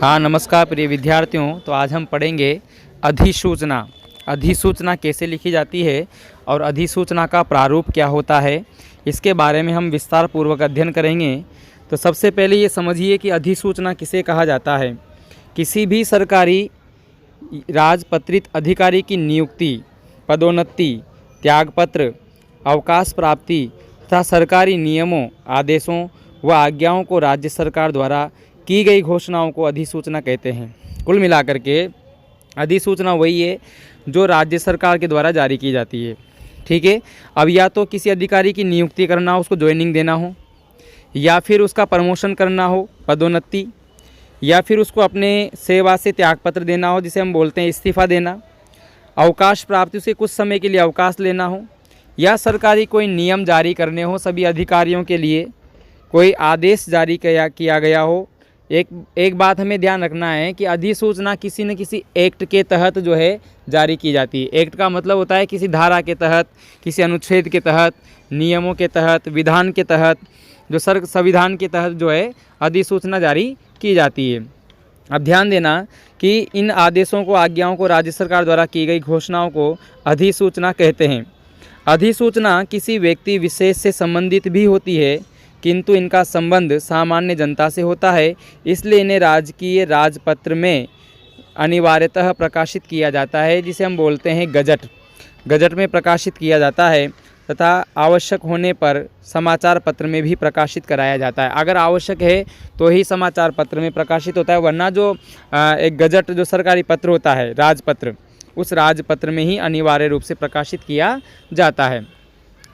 हाँ नमस्कार प्रिय विद्यार्थियों। तो आज हम पढ़ेंगे अधिसूचना। अधिसूचना कैसे लिखी जाती है और अधिसूचना का प्रारूप क्या होता है, इसके बारे में हम विस्तार पूर्वक अध्ययन करेंगे। तो सबसे पहले ये समझिए कि अधिसूचना किसे कहा जाता है। किसी भी सरकारी राजपत्रित अधिकारी की नियुक्ति, पदोन्नति, त्यागपत्र, अवकाश प्राप्ति तथा सरकारी नियमों, आदेशों व आज्ञाओं को राज्य सरकार द्वारा की गई घोषणाओं को अधिसूचना कहते हैं। कुल मिलाकर के अधिसूचना वही है जो राज्य सरकार के द्वारा जारी की जाती है। ठीक है। अब या तो किसी अधिकारी की नियुक्ति करना हो, उसको ज्वाइनिंग देना हो, या फिर उसका प्रमोशन करना हो, पदोन्नति, या फिर उसको अपने सेवा से त्यागपत्र देना हो, जिसे हम बोलते हैं इस्तीफा देना, अवकाश प्राप्ति से कुछ समय के लिए अवकाश लेना हो, या सरकारी कोई नियम जारी करने हो, सभी अधिकारियों के लिए कोई आदेश जारी किया गया हो। एक बात हमें ध्यान रखना है कि अधिसूचना किसी न किसी एक्ट के तहत जो है जारी की जाती है। एक्ट का मतलब होता है किसी धारा के तहत, किसी अनुच्छेद के तहत, नियमों के तहत, विधान के तहत, जो संविधान के तहत जो है अधिसूचना जारी की जाती है। अब ध्यान देना कि इन आदेशों को, आज्ञाओं को राज्य सरकार द्वारा की गई घोषणाओं को अधिसूचना कहते हैं। अधिसूचना किसी व्यक्ति विशेष से संबंधित भी होती है, किंतु इनका संबंध सामान्य जनता से होता है, इसलिए इन्हें राजकीय राजपत्र में अनिवार्यतः प्रकाशित किया जाता है, जिसे हम बोलते हैं गजट। गजट में प्रकाशित किया जाता है तथा आवश्यक होने पर समाचार पत्र में भी प्रकाशित कराया जाता है। अगर आवश्यक है तो ही समाचार पत्र में प्रकाशित होता है, वरना जो एक गजट जो सरकारी पत्र होता है, राजपत्र, उस राजपत्र में ही अनिवार्य रूप से प्रकाशित किया जाता है।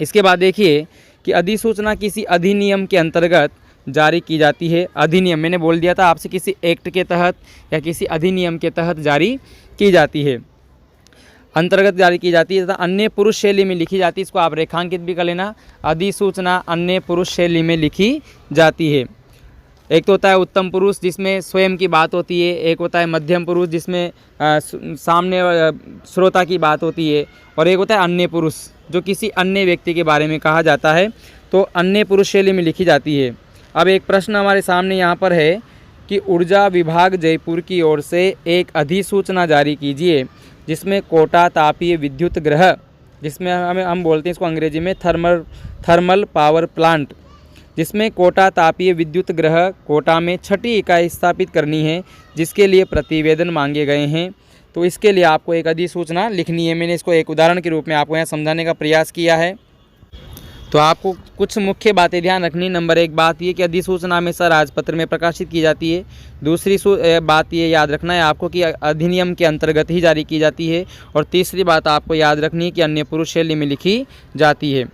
इसके बाद देखिए कि अधिसूचना किसी अधिनियम के अंतर्गत जारी की जाती है। अधिनियम मैंने बोल दिया था आपसे, किसी एक्ट के तहत या किसी अधिनियम के तहत जारी की जाती है, अंतर्गत जारी की जाती है तथा अन्य पुरुष शैली में लिखी जाती है। इसको आप रेखांकित भी कर लेना। अधिसूचना अन्य पुरुष शैली में लिखी जाती है। एक तो होता है उत्तम पुरुष जिसमें स्वयं की बात होती है, एक होता है मध्यम पुरुष जिसमें सामने श्रोता की बात होती है, और एक होता है अन्य पुरुष जो किसी अन्य व्यक्ति के बारे में कहा जाता है। तो अन्य पुरुष शैली में लिखी जाती है। अब एक प्रश्न हमारे सामने यहाँ पर है कि ऊर्जा विभाग जयपुर की ओर से एक अधिसूचना जारी कीजिए जिसमें कोटा तापीय विद्युत गृह, जिसमें हम बोलते हैं इसको अंग्रेजी में थर्मल पावर प्लांट, जिसमें कोटा तापीय विद्युत गृह कोटा में 6ठी इकाई स्थापित करनी है, जिसके लिए प्रतिवेदन मांगे गए हैं। तो इसके लिए आपको एक अधिसूचना लिखनी है। मैंने इसको एक उदाहरण के रूप में आपको यहाँ समझाने का प्रयास किया है। तो आपको कुछ मुख्य बातें ध्यान रखनी। नंबर 1 बात ये कि अधिसूचना हमेशा राजपत्र में प्रकाशित की जाती है। दूसरी बात ये याद रखना है आपको कि अधिनियम के अंतर्गत ही जारी की जाती है। और तीसरी बात आपको याद रखनी है कि अन्य पुरुष शैली में लिखी जाती है।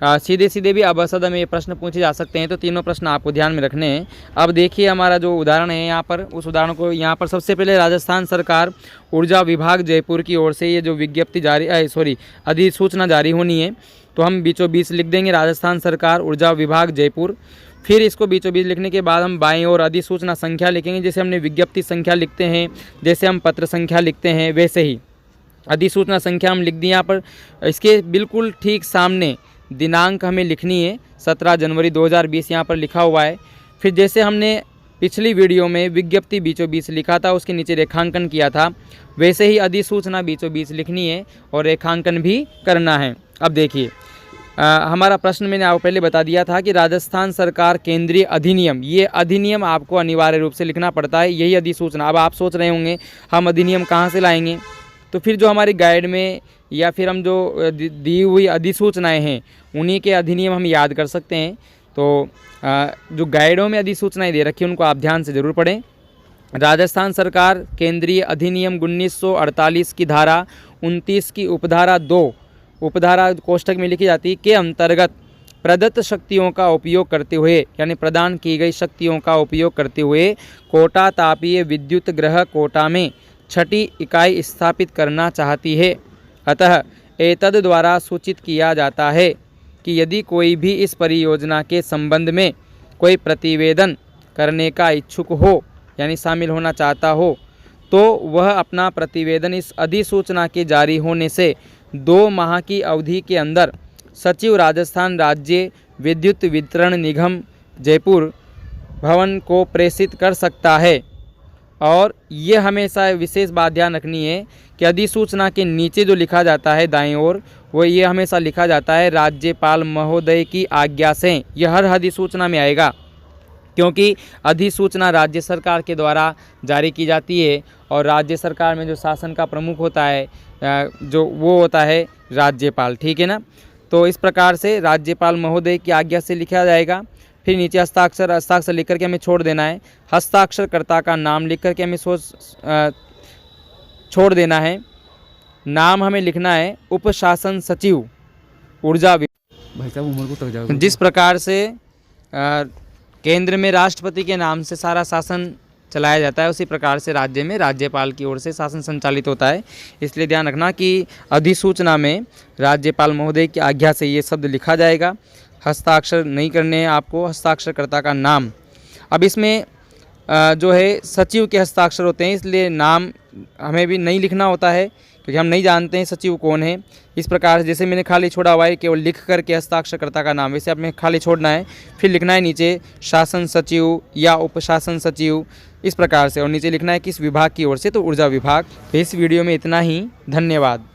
सीधे सीधे भी अब सदा में ये प्रश्न पूछे जा सकते हैं, तो तीनों प्रश्न आपको ध्यान में रखने हैं। अब देखिए हमारा जो उदाहरण है यहाँ पर, उस उदाहरण को यहाँ पर सबसे पहले राजस्थान सरकार ऊर्जा विभाग जयपुर की ओर से ये जो विज्ञप्ति अधिसूचना जारी होनी है, तो हम बीचों बीच लिख देंगे राजस्थान सरकार ऊर्जा विभाग जयपुर। फिर इसको बीचों बीच लिखने के बाद हम बाईं ओर अधिसूचना संख्या लिखेंगे। जैसे हमने विज्ञप्ति संख्या लिखते हैं, जैसे हम पत्र संख्या लिखते हैं, वैसे ही अधिसूचना संख्या हम लिख दी। यहाँ पर इसके बिल्कुल ठीक सामने दिनांक हमें लिखनी है, 17 जनवरी 2020 यहाँ पर लिखा हुआ है। फिर जैसे हमने पिछली वीडियो में विज्ञप्ति बीचों बीच लिखा था, उसके नीचे रेखांकन किया था, वैसे ही अधिसूचना बीचों बीच लिखनी है और रेखांकन भी करना है। अब देखिए हमारा प्रश्न मैंने आपको पहले बता दिया था कि राजस्थान सरकार केंद्रीय अधिनियम, ये अधिनियम आपको अनिवार्य रूप से लिखना पड़ता है, यही अधिसूचना। अब आप सोच रहे होंगे हम अधिनियम कहाँ से लाएंगे, तो फिर जो हमारी गाइड में या फिर हम जो दी हुई अधिसूचनाएं हैं उन्हीं के अधिनियम हम याद कर सकते हैं। तो जो गाइडों में अधिसूचनाएं दे रखी हैं उनको आप ध्यान से ज़रूर पढ़ें। राजस्थान सरकार केंद्रीय अधिनियम 1948 की धारा 29 की उपधारा 2 उपधारा कोष्ठक में लिखी जाती है के अंतर्गत प्रदत्त शक्तियों का उपयोग करते हुए, यानी प्रदान की गई शक्तियों का उपयोग करते हुए कोटा तापीय विद्युत गृह कोटा में 6ठी इकाई स्थापित करना चाहती है। अतः एतद द्वारा सूचित किया जाता है कि यदि कोई भी इस परियोजना के संबंध में कोई प्रतिवेदन करने का इच्छुक हो, यानी शामिल होना चाहता हो, तो वह अपना प्रतिवेदन इस अधिसूचना के जारी होने से 2 माह की अवधि के अंदर सचिव राजस्थान राज्य विद्युत वितरण निगम जयपुर भवन को प्रेषित कर सकता है। और ये हमेशा विशेष बात ध्यान रखनी है कि अधिसूचना के नीचे जो लिखा जाता है दाईं ओर, वो ये हमेशा लिखा जाता है राज्यपाल महोदय की आज्ञा से। यह हर अधिसूचना में आएगा, क्योंकि अधिसूचना राज्य सरकार के द्वारा जारी की जाती है और राज्य सरकार में जो शासन का प्रमुख होता है जो वो होता है राज्यपाल, ठीक है ना। तो इस प्रकार से राज्यपाल महोदय की आज्ञा से लिखा जाएगा। फिर नीचे हस्ताक्षर लिख करके हमें छोड़ देना है। हस्ताक्षरकर्ता का नाम लिख करके हमें छोड़ देना है। नाम हमें लिखना है उपशासन सचिव ऊर्जा भाई साहब उम्र को तक जाओगे। जिस प्रकार से केंद्र में राष्ट्रपति के नाम से सारा शासन चलाया जाता है, उसी प्रकार से राज्य में राज्यपाल की ओर से शासन संचालित होता है। इसलिए ध्यान रखना कि अधिसूचना में राज्यपाल महोदय की आज्ञा से ये शब्द लिखा जाएगा। हस्ताक्षर नहीं करने हैं आपको, हस्ताक्षरकर्ता का नाम। अब इसमें जो है सचिव के हस्ताक्षर होते हैं, इसलिए नाम हमें भी नहीं लिखना होता है, क्योंकि हम नहीं जानते हैं सचिव कौन है। इस प्रकार से जैसे मैंने खाली छोड़ा हुआ है केवल लिख करके हस्ताक्षरकर्ता का नाम, वैसे हमें खाली छोड़ना है। फिर लिखना है नीचे शासन सचिव या उपशासन सचिव, इस प्रकार से, और नीचे लिखना है किस विभाग की ओर से, तो ऊर्जा विभाग। तो इस वीडियो में इतना ही, धन्यवाद।